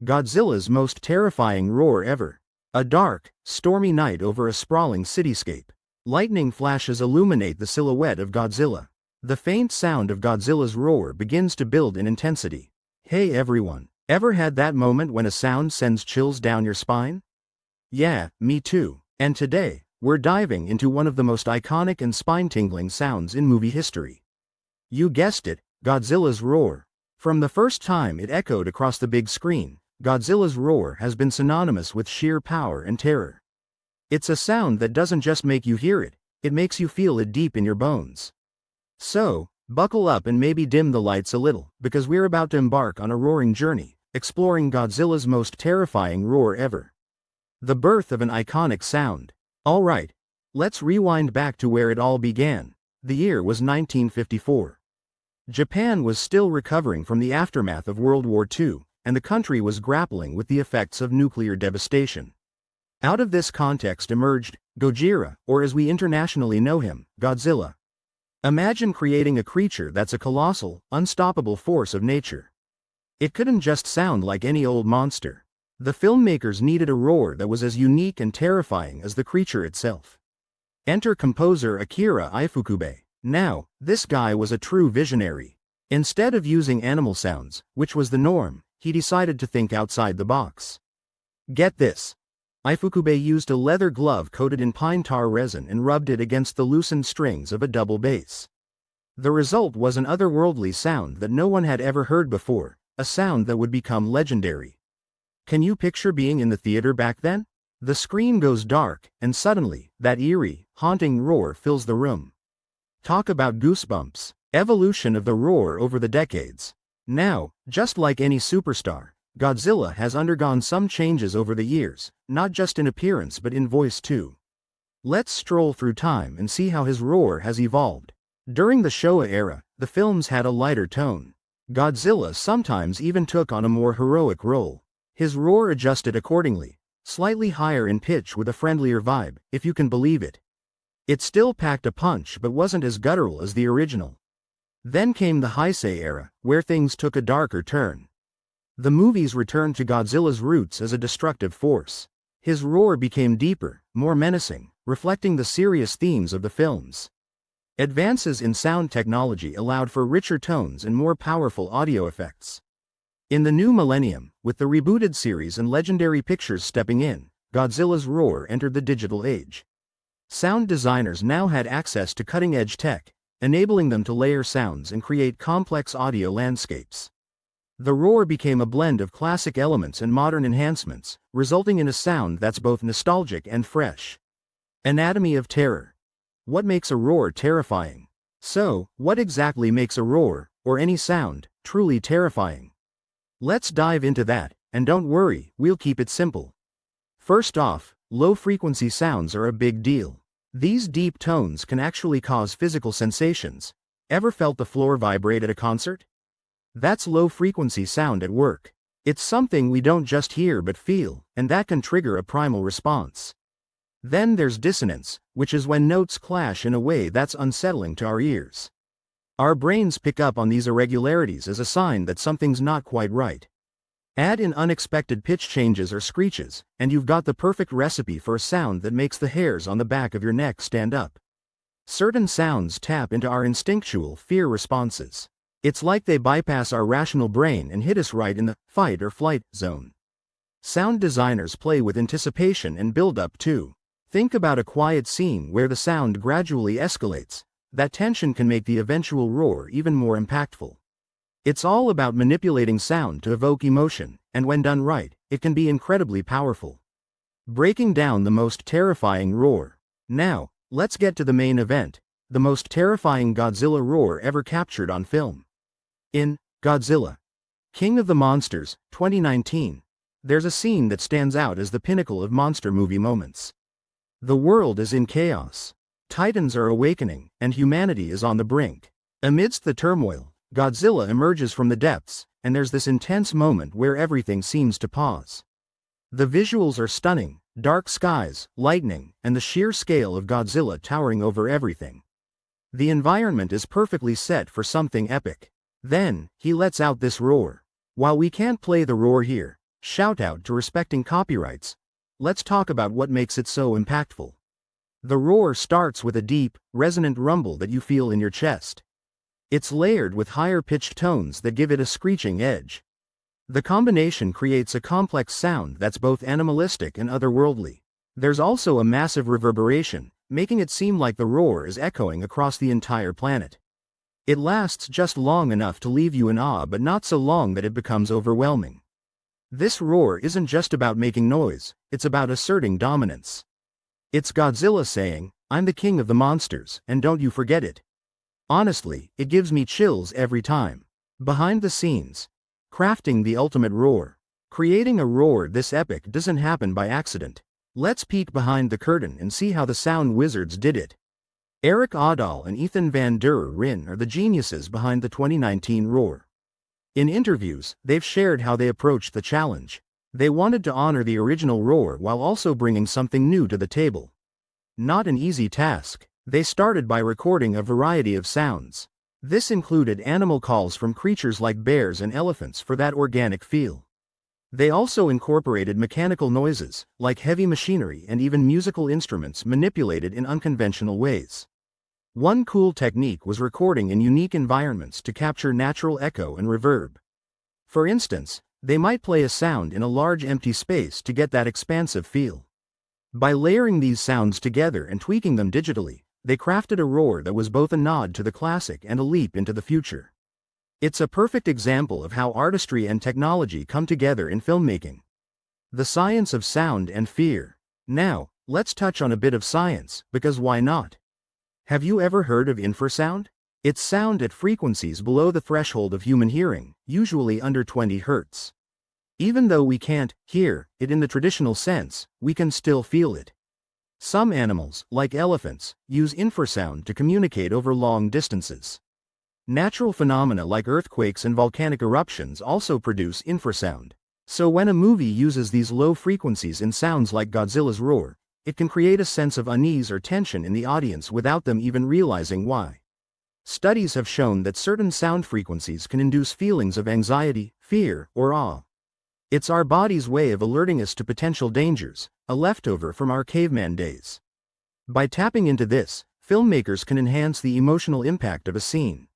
Godzilla's most terrifying roar ever. A dark, stormy night over a sprawling cityscape. Lightning flashes illuminate the silhouette of Godzilla. The faint sound of Godzilla's roar begins to build in intensity. Hey everyone, ever had that moment when a sound sends chills down your spine? Yeah, me too. And today, we're diving into one of the most iconic and spine-tingling sounds in movie history. You guessed it, Godzilla's roar. From the first time it echoed across the big screen, Godzilla's roar has been synonymous with sheer power and terror. It's a sound that doesn't just make you hear it, it makes you feel it deep in your bones. So, buckle up and maybe dim the lights a little, because we're about to embark on a roaring journey, exploring Godzilla's most terrifying roar ever. The birth of an iconic sound. Alright, let's rewind back to where it all began. The year was 1954. Japan was still recovering from the aftermath of World War II, and the country was grappling with the effects of nuclear devastation. Out of this context emerged Gojira, or as we internationally know him, Godzilla. Imagine creating a creature that's a colossal, unstoppable force of nature. It couldn't just sound like any old monster. The filmmakers needed a roar that was as unique and terrifying as the creature itself. Enter composer Akira Ifukube. Now, this guy was a true visionary. Instead of using animal sounds, which was the norm, he decided to think outside the box. Get this. Ifukube used a leather glove coated in pine tar resin and rubbed it against the loosened strings of a double bass. The result was an otherworldly sound that no one had ever heard before, a sound that would become legendary. Can you picture being in the theater back then? The screen goes dark, and suddenly, that eerie, haunting roar fills the room. Talk about goosebumps. Evolution of the roar over the decades. Now, just like any superstar, Godzilla has undergone some changes over the years, not just in appearance but in voice too. Let's stroll through time and see how his roar has evolved. During the Showa era, the films had a lighter tone. Godzilla sometimes even took on a more heroic role. His roar adjusted accordingly, slightly higher in pitch with a friendlier vibe, if you can believe it. It still packed a punch but wasn't as guttural as the original. Then came the Heisei era, where things took a darker turn. The movies returned to Godzilla's roots as a destructive force. His roar became deeper, more menacing, reflecting the serious themes of the films. Advances in sound technology allowed for richer tones and more powerful audio effects. In the new millennium, with the rebooted series and legendary pictures stepping in, Godzilla's roar entered the digital age. Sound designers now had access to cutting-edge tech, enabling them to layer sounds and create complex audio landscapes. The roar became a blend of classic elements and modern enhancements, resulting in a sound that's both nostalgic and fresh. Anatomy of terror. What makes a roar terrifying? So, what exactly makes a roar, or any sound, truly terrifying? Let's dive into that, and don't worry, we'll keep it simple. First off, low-frequency sounds are a big deal. These deep tones can actually cause physical sensations. Ever felt the floor vibrate at a concert? That's low-frequency sound at work. It's something we don't just hear but feel, and that can trigger a primal response. Then there's dissonance, which is when notes clash in a way that's unsettling to our ears. Our brains pick up on these irregularities as a sign that something's not quite right. Add in unexpected pitch changes or screeches, and you've got the perfect recipe for a sound that makes the hairs on the back of your neck stand up. Certain sounds tap into our instinctual fear responses. It's like they bypass our rational brain and hit us right in the fight or flight zone. Sound designers play with anticipation and build-up too. Think about a quiet scene where the sound gradually escalates. That tension can make the eventual roar even more impactful. It's all about manipulating sound to evoke emotion, and when done right, it can be incredibly powerful. Breaking down the most terrifying roar. Now, let's get to the main event, the most terrifying Godzilla roar ever captured on film. In Godzilla, King of the Monsters, 2019, there's a scene that stands out as the pinnacle of monster movie moments. The world is in chaos. Titans are awakening, and humanity is on the brink. Amidst the turmoil, Godzilla emerges from the depths, and there's this intense moment where everything seems to pause. The visuals are stunning, dark skies, lightning, and the sheer scale of Godzilla towering over everything. The environment is perfectly set for something epic. Then, he lets out this roar. While we can't play the roar here, Shout out to respecting copyrights. Let's talk about what makes it so impactful. The roar starts with a deep, resonant rumble that you feel in your chest. It's layered with higher-pitched tones that give it a screeching edge. The combination creates a complex sound that's both animalistic and otherworldly. There's also a massive reverberation, making it seem like the roar is echoing across the entire planet. It lasts just long enough to leave you in awe, but not so long that it becomes overwhelming. This roar isn't just about making noise, it's about asserting dominance. It's Godzilla saying, "I'm the king of the monsters, and don't you forget it." Honestly, it gives me chills every time. Behind the scenes. Crafting the ultimate roar. Creating a roar this epic doesn't happen by accident. Let's peek behind the curtain and see how the sound wizards did it. Eric Audal and Ethan Van der Rin are the geniuses behind the 2019 roar. In interviews, they've shared how they approached the challenge. They wanted to honor the original roar while also bringing something new to the table. Not an easy task. They started by recording a variety of sounds. This included animal calls from creatures like bears and elephants for that organic feel. They also incorporated mechanical noises, like heavy machinery and even musical instruments manipulated in unconventional ways. One cool technique was recording in unique environments to capture natural echo and reverb. For instance, they might play a sound in a large empty space to get that expansive feel. By layering these sounds together and tweaking them digitally, they crafted a roar that was both a nod to the classic and a leap into the future. It's a perfect example of how artistry and technology come together in filmmaking. The science of sound and fear. Now, let's touch on a bit of science, because why not? Have you ever heard of infrasound? It's sound at frequencies below the threshold of human hearing, usually under 20 Hz. Even though we can't hear it in the traditional sense, we can still feel it. Some animals, like elephants, use infrasound to communicate over long distances. Natural phenomena like earthquakes and volcanic eruptions also produce infrasound. So when a movie uses these low frequencies in sounds like Godzilla's roar, it can create a sense of unease or tension in the audience without them even realizing why. Studies have shown that certain sound frequencies can induce feelings of anxiety, fear, or awe. It's our body's way of alerting us to potential dangers, a leftover from our caveman days. By tapping into this, filmmakers can enhance the emotional impact of a scene.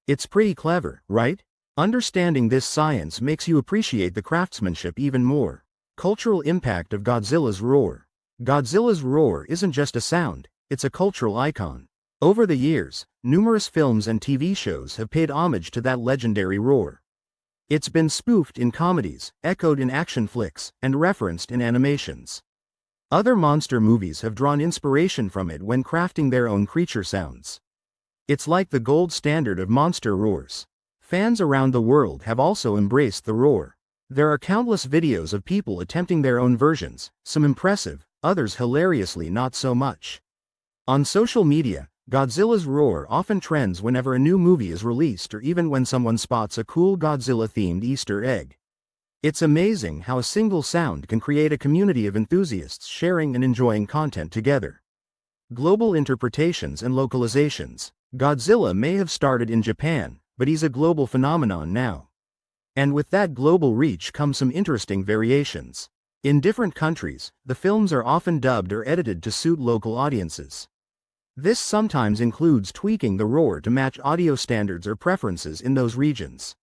It's pretty clever, right? Understanding this science makes you appreciate the craftsmanship even more. Cultural impact of Godzilla's roar. Godzilla's roar isn't just a sound, it's a cultural icon. Over the years, numerous films and TV shows have paid homage to that legendary roar. It's been spoofed in comedies, echoed in action flicks, and referenced in animations. Other monster movies have drawn inspiration from it when crafting their own creature sounds. It's like the gold standard of monster roars. Fans around the world have also embraced the roar. There are countless videos of people attempting their own versions, some impressive, others hilariously not so much. On social media, Godzilla's roar often trends whenever a new movie is released or even when someone spots a cool Godzilla-themed Easter egg. It's amazing how a single sound can create a community of enthusiasts sharing and enjoying content together. Global interpretations and localizations. Godzilla may have started in Japan, but he's a global phenomenon now. And with that global reach comes some interesting variations. In different countries, the films are often dubbed or edited to suit local audiences. This sometimes includes tweaking the roar to match audio standards or preferences in those regions.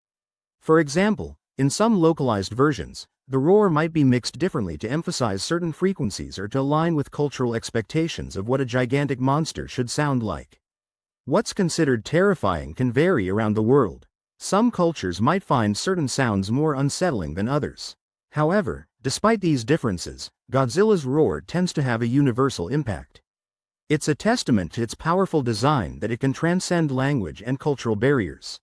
For example, in some localized versions, the roar might be mixed differently to emphasize certain frequencies or to align with cultural expectations of what a gigantic monster should sound like. What's considered terrifying can vary around the world. Some cultures might find certain sounds more unsettling than others. However, despite these differences, Godzilla's roar tends to have a universal impact. It's a testament to its powerful design that it can transcend language and cultural barriers.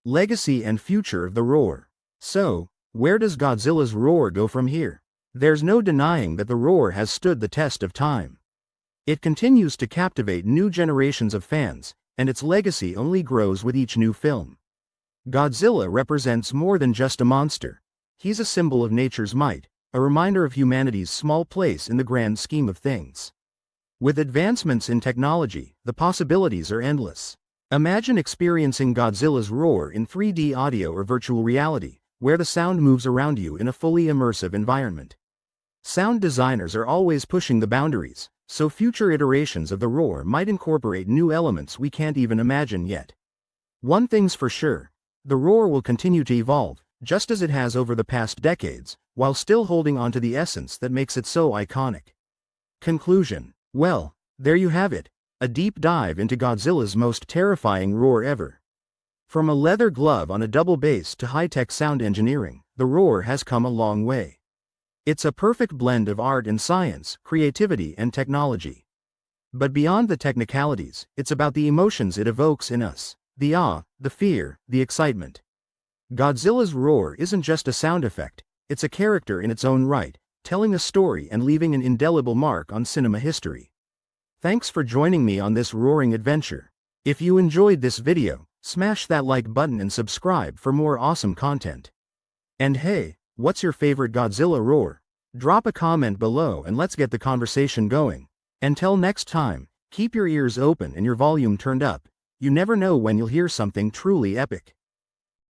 Legacy and future of the roar. So, where does Godzilla's roar go from here? There's no denying that the roar has stood the test of time. It continues to captivate new generations of fans, and its legacy only grows with each new film. Godzilla represents more than just a monster. He's a symbol of nature's might, a reminder of humanity's small place in the grand scheme of things. With advancements in technology, the possibilities are endless. Imagine experiencing Godzilla's roar in 3D audio or virtual reality, where the sound moves around you in a fully immersive environment. Sound designers are always pushing the boundaries, so future iterations of the roar might incorporate new elements we can't even imagine yet. One thing's for sure, the roar will continue to evolve, just as it has over the past decades, while still holding on to the essence that makes it so iconic. Conclusion. Well, there you have it, a deep dive into Godzilla's most terrifying roar ever. From a leather glove on a double bass to high-tech sound engineering, the roar has come a long way. It's a perfect blend of art and science, creativity and technology. But beyond the technicalities, it's about the emotions it evokes in us. The awe, the fear, the excitement. Godzilla's roar isn't just a sound effect, it's a character in its own right, telling a story and leaving an indelible mark on cinema history. Thanks for joining me on this roaring adventure. If you enjoyed this video, smash that like button and subscribe for more awesome content. And hey, what's your favorite Godzilla roar? Drop a comment below and let's get the conversation going. Until next time, keep your ears open and your volume turned up. You never know when you'll hear something truly epic.